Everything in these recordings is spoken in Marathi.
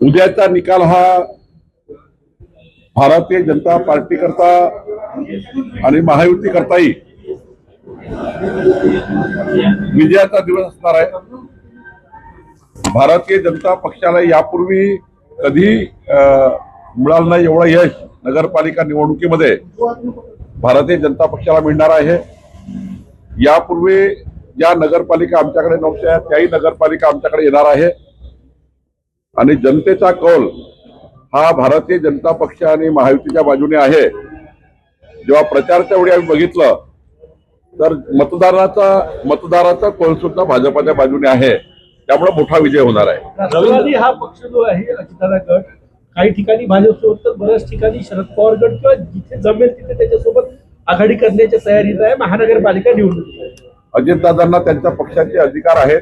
उद्याचा निकाल हा भारतीय जनता पार्टी करता आणि महायुती करताही विजयाचा दिवस असणार आहे. भारतीय जनता पक्षाला यापूर्वी कधी मिळालं नाही एवढं यश नगरपालिका निवडणुकीमध्ये भारतीय जनता पक्षाला मिळणार आहे. यापूर्वी ज्या नगरपालिका आमच्याकडे नव्हत्या त्याही नगरपालिका आमच्याकडे येणार आहे आणि जनतेचा कौल हा भारतीय जनता पक्ष आणि महायुतीच्या बाजूने आहे. जेव्हा प्रचारच्या वेळी आम्ही बघितलं तर मतदाराचा कौल सुद्धा भाजपाच्या बाजूने आहे. त्यामुळे मोठा विजय होणार आहे. राष्ट्रवादी हा पक्ष जो आहे अजितदादा गट काही ठिकाणी भाजपसोबत तर बऱ्याच ठिकाणी शरद पवार गट किंवा जिथे जमेल तिथे त्याच्यासोबत आघाडी करण्याच्या तयारीत आहे. महानगरपालिका निवडणूक अजितदादांना त्यांच्या पक्षाचे अधिकार आहेत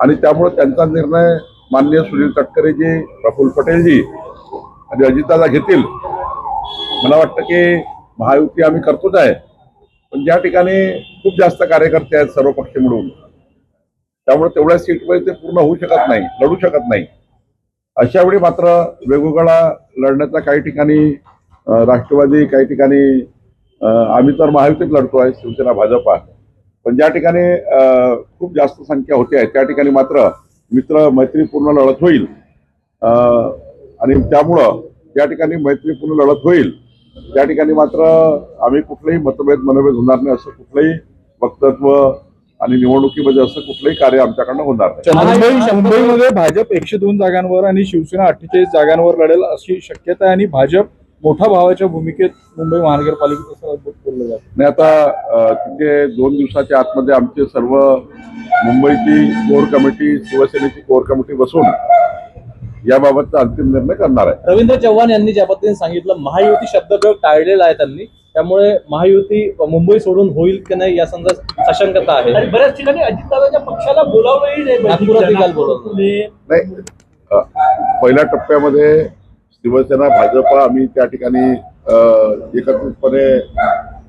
आणि त्यामुळे त्यांचा निर्णय माननीय सुनील तटकरेजी, प्रफुल्ल पटेलजी आणि अजितदादा घेतील. मला वाटतं की महायुती आम्ही करतोच आहे, पण ज्या ठिकाणी खूप जास्त कार्यकर्ते आहेत सर्व पक्ष मिळून, त्यामुळे तेवढ्या सीटमध्ये ते पूर्ण होऊ शकत नाही, लढू शकत नाही. अशा वेळी मात्र वेगवेगळा लढण्याचा काही ठिकाणी राष्ट्रवादी, काही ठिकाणी आम्ही तर महायुतीत लढतो आहे, शिवसेना भाजपा. पण ज्या ठिकाणी खूप जास्त संख्या होते आहे त्या ठिकाणी मात्र मित्र मैत्रीपूर्ण लढत होईल आणि त्यामुळं ज्या ठिकाणी मैत्रीपूर्ण लढत होईल त्या ठिकाणी मात्र आम्ही कुठलेही मनभेद होणार नाही असं कुठलंही वक्तव्य आणि निवडणुकीमध्ये असं कुठलंही कार्य आमच्याकडनं होणार नाही. मुंबईमध्ये भाजप 102 जागांवर आणि शिवसेना 48 जागांवर लढेल अशी शक्यता आहे आणि भाजप मोठा भावाच्या भूमिकेत मुंबई महानगरपालिकेत असं बोललं जातं. नाही, आता तिथे 2 दिवसाच्या आतमध्ये आमचे सर्व मुंबईची कोर कमिटी, शिवसेनेची कोर कमिटी बसून याबाबतचा अंतिम निर्णय करणार आहे. रवींद्र चव्हाण यांनी ज्या पद्धतीने सांगितलं महायुती शब्दप्रयोग टाळलेला आहे त्यांनी, त्यामुळे महायुती मुंबई सोडून होईल की नाही या संदर्भात साशंकता आहे. आणि बऱ्याच ठिकाणी अजितदादाच्या पक्षाला बोलावलंही नाही. नागपुरात काल बोलावलं नाही. पहिल्या टप्प्यामध्ये शिवसेना भाजपा आम्ही त्या ठिकाणी एकत्रितपणे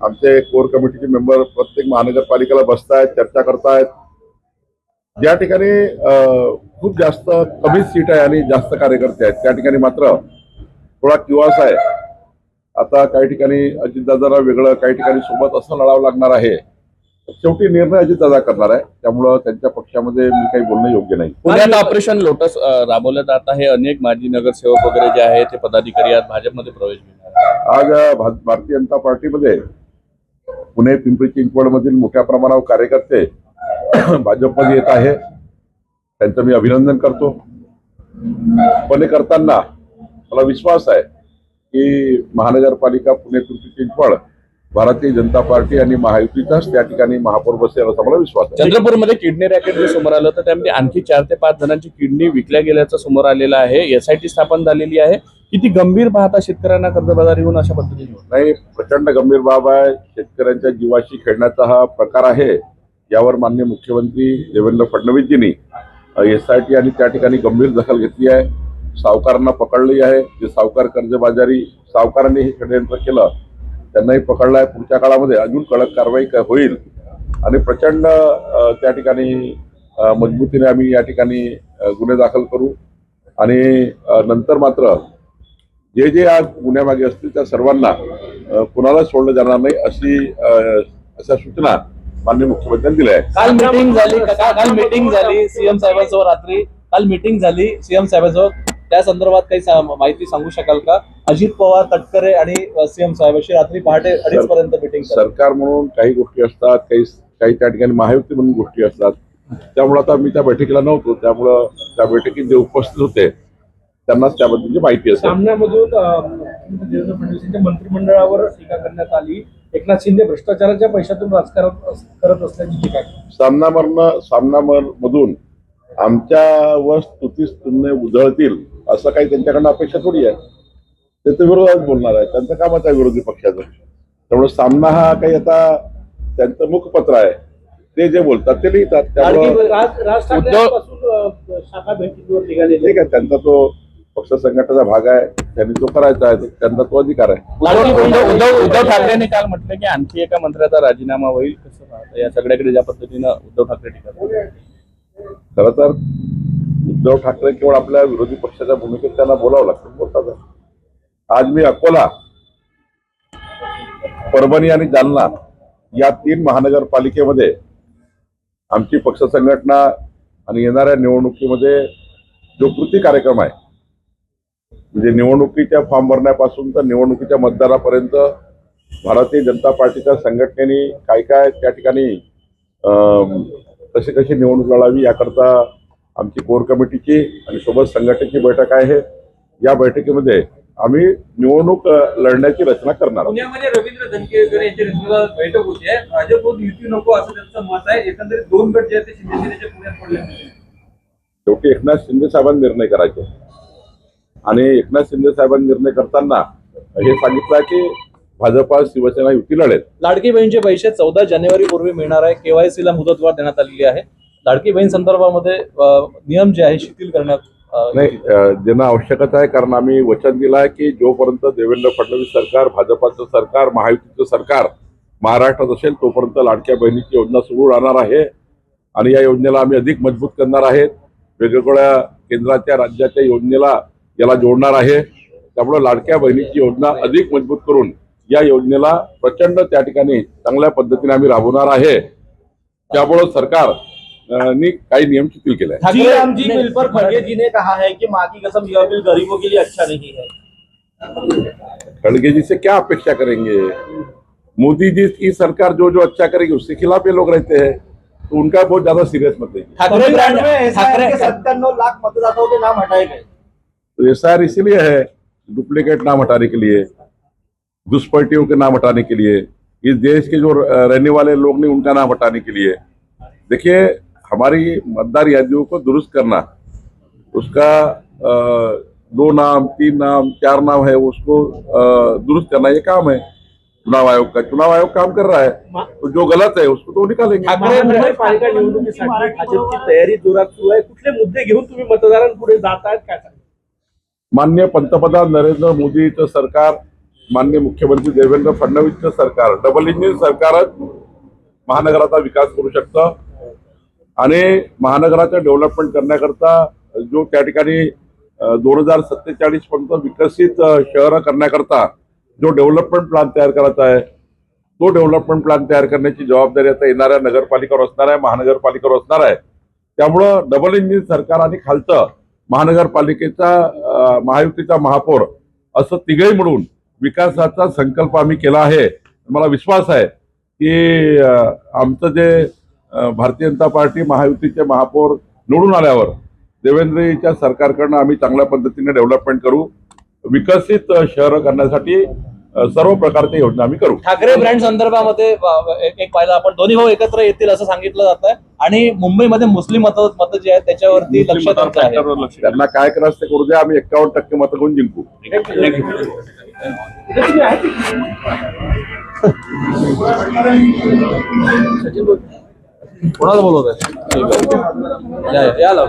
आमचे कोर कमिटीचे मेंबर प्रत्येक महानगरपालिकेला बसतायत, चर्चा करतायत. ज्या ठिकाणी खूप जास्त कमी सीट आहे आणि जास्त कार्यकर्ते आहेत त्या ठिकाणी मात्र थोडा किवास आहे. आता काही ठिकाणी अजितदादाला वेगळं, काही ठिकाणी सोबत असं लढावं लागणार आहे. शेवटी निर्णय अजितदादा करणार आहे, त्यामुळं त्यांच्या पक्षामध्ये मी काही बोलणं योग्य नाही. पुण्यात ऑपरेशन लोटस राबवलं जात आहे. अनेक माजी नगरसेवक वगैरे जे आहेत ते पदाधिकारी आज भाजपमध्ये प्रवेश घेणार. आज भारतीय जनता पार्टीमध्ये पुणे, पिंपरी चिंचवड मधील मोठ्या प्रमाणावर कार्यकर्ते भाजपमध्ये येत आहे. त्यांचं मी अभिनंदन करतो. पण हे करताना मला विश्वास आहे की महानगरपालिका पुणे, पिंपरी चिंचवड भारतीय जनता पार्टी आणि महायुतीचाच त्या ठिकाणी महापौर बसेल असा मला विश्वास आहे. चंद्रपूरमध्ये किडनी रॅकेट जे समोर आलं तर त्यामध्ये आणखी 4 ते 5 जणांची किडनी विकल्या गेल्याचं समोर आलेलं आहे. SIT स्थापन झालेली आहे. किती गंभीर पाहता शेतकऱ्यांना कर्जबाजारी होऊन अशा पद्धतीने? नाही, प्रचंड गंभीर बाब आहे. शेतकऱ्यांच्या जीवाशी खेळण्याचा हा प्रकार आहे. यावर माननीय मुख्यमंत्री देवेंद्र फडणवीसजींनी SIT आणि त्या ठिकाणी गंभीर दखल घेतली आहे. सावकारांना पकडली आहे. जे सावकार कर्जबाजारी सावकारांनी हे षडयंत्र केलं त्यांनाही पकडलं आहे. पुढच्या काळामध्ये अजून कडक कारवाई होईल आणि प्रचंड त्या ठिकाणी मजबूतीने आम्ही या ठिकाणी गुन्हे दाखल करू आणि नंतर मात्र जे जे आज गुन्ह्यामागे असतील त्या सर्वांना कुणाला सोडलं जाणार नाही अशा सूचना माननीय मुख्यमंत्र्यांनी दिल्या आहेत. काल मीटिंग झाली सीएम साहेबांसोबत रात्री. काल मीटिंग झाली सीएम साहेबांसोबत. त्या संदर्भात काही माहिती सांगू शकाल का? अजित पवार, तटकरे आणि सीएम साहेब अशी रात्री पहाटे 2:30 पर्यंत मीटिंग. सरकार म्हणून काही गोष्टी असतात, काही त्या ठिकाणी महायुती म्हणून गोष्टी असतात. त्यामुळे आता मी त्या बैठकीला नव्हतो, त्यामुळं त्या बैठकीत जे उपस्थित होते त्यांनाच त्याबद्दलची माहिती असेल. सामन्यामधून देवेंद्र फडणवीसांच्या मंत्रिमंडळावर टीका करण्यात आली. एकनाथ शिंदे भ्रष्टाचाराच्या पैशातून राजकारण करत असल्याची टीका. सामनामधून आमच्यावर स्तुतीस्तुन्य उधळतील असं काही त्यांच्याकडनं अपेक्षा थोडी आहे. ते तर विरोधात बोलणार आहे. त्यांचं कामच आहे विरोधी पक्षाचं. त्यामुळे सामना हा काही आता त्यांचं मुखपत्र आहे. ते जे बोलतात ते लिहितात. त्यामुळे शाखा भेटीवर निघाले. ठीक आहे, त्यांचा तो पक्ष संघटनेचा भाग आहे. त्यांनी तो करायचा आहे, त्यांचा तो अधिकार आहे. उद्धव ठाकरेंनी काल म्हटलं की आणखी एका मंत्र्याचा राजीनामा होईल. कसं पाहता या सगळ्याकडे ज्या पद्धतीनं उद्धव ठाकरे टीका? खरं तर उद्धव ठाकरे केवळ आपल्या विरोधी पक्षाच्या भूमिकेत त्यांना बोलावं लागतं, बोलतात. आज मी अकोला, परभणी आणि जालना या 3 महानगरपालिकेमध्ये आमची पक्ष संघटना आणि येणाऱ्या निवडणुकीमध्ये जो कृती कार्यक्रम आहे, म्हणजे निवडणुकीच्या फॉर्म भरण्यापासून तर निवडणुकीच्या मतदानापर्यंत भारतीय जनता पार्टीच्या संघटनेने काय काय त्या ठिकाणी कशी कशी निवडणूक लढावी याकरता आमची कोर कमिटीची आणि सोबत संघटनेची बैठक आहे. या बैठकीमध्ये आम्ही निवडणूक लढण्याची रचना करणार आहोत. पुण्यामध्ये रवींद्र धनगेकर यांच्या नेतृत्वात बैठक होती आहे. भाजपवर युती नको असं त्यांचं मत आहे. एकंदरीत 2 गट जे आहेत ते शिंदे सेनेच्या पुण्यात पडले. शेवटी एकनाथ शिंदे साहेबांनी निर्णय करायचे आणि एकनाथ शिंदे साहेबांनी निर्णय करताना हे सांगितलं की भाजपा शिवसेना युती लढेल. लाडकी बहीणचे पैसे 14 जानेवारी पूर्वी मिळणार आहे. केवायसी ला मुदतवाढ देण्यात आलेली आहे. लाडकी बहीण संदर्भामध्ये नियम जे आहे शिथिल करण्यात नाही, देणं आवश्यकच आहे, कारण आम्ही वचन दिलं आहे की जोपर्यंत देवेंद्र फडणवीस सरकार, भाजपाचं सरकार, महायुतीचं सरकार महाराष्ट्रात असेल तोपर्यंत लाडक्या बहिणीची योजना सुरू राहणार आहे आणि या योजनेला आम्ही अधिक मजबूत करणार आहेत. वेगवेगळ्या केंद्राच्या राज्याच्या योजनेला याला जोडणार आहे. त्यामुळे लाडक्या बहिणीची योजना अधिक मजबूत करून या योजनेला प्रचंड त्या ठिकाणी चांगल्या पद्धतीने आम्ही राबवणार आहे. त्यामुळे सरकार ने काही नियम शिथिल केले हैं. जी बिल पर खड़गे जी ने कहा है कि माँ की कसम यह बिल गरीबों के लिए अच्छा नहीं है। खड़गे जी से क्या अपेक्षा करेंगे? मोदी जी की सरकार जो जो अच्छा करेगी उसके खिलाफ ये लोग रहते हैं, तो उनका बहुत ज्यादा सीरियस मत लीजिए. ठाकरे ब्रँड ठाकरे 97 लाख मतदाताओं के नाम हटाए गए। तो SIR इसीलिए है, डुप्लीकेट नाम हटाने के लिए, घुसपैठियों के नाम हटाने के लिए, इस देश के जो रहने वाले लोग नहीं उनका नाम हटाने के लिए. देखिए, हमारी मतदार यादियों को दुरुस्त करना, उसका 2 नाम 3 नाम 4 नाम है उसको दुरुस्त करना ये काम है चुनाव आयोग का. चुनाव आयोग काम कर रहा है, तो जो गलत है उसको तो निकालेंगे. महानगरपालिका निवडणुकीसाठी भाजपची तयारी जोरात सुरू आहे. कुठले मुद्दे घेऊन तुम्ही मतदारांपुढे जातायत काय सांगा? माननीय पंतप्रधान नरेंद्र मोदीचं सरकार, माननीय मुख्यमंत्री देवेंद्र फडणवीसचं सरकार, डबल इंजिन सरकारच महानगराचा विकास करू शकतं आणि महानगराचं डेव्हलपमेंट करण्याकरता जो त्या ठिकाणी 2047 पर्यंत विकसित शहरं करण्याकरता जो डेव्हलपमेंट प्लॅन तयार करायचा आहे, तो डेव्हलपमेंट प्लॅन तयार करण्याची जबाबदारी आता येणाऱ्या नगरपालिकेवर असणार आहे, महानगरपालिकेवर असणार आहे. त्यामुळं डबल इंजिन सरकार आणि खालचं महानगरपालिकेचा महायुतीचा महापौर असं तिघही मिळून विकासाचा संकल्प आम्ही केला आहे. मला विश्वास आहे की आमचं जे भारतीय जनता पार्टी महायुतीचे महापौर निवडून आल्यावर देवेंद्रजीच्या सरकारकडनं आम्ही चांगल्या पद्धतीने डेव्हलपमेंट करू, विकसित शहरं करण्यासाठी सर्व प्रकारच्या योजना आम्ही करू. ठाकरे ब्रँड संदर्भामध्ये एक पाहिलं आपण दोन्ही भाऊ एकत्र येतील असं सांगितलं जात आहे आणि मुंबईमध्ये मुस्लिम मत जे आहेत त्याच्यावरती लक्ष द्यायचं आहे. त्यांना काय करायचं ते करू द्या, आम्ही 51% मतं घेऊन जिंकू. कोणाला बोलवत आहे? या लाव.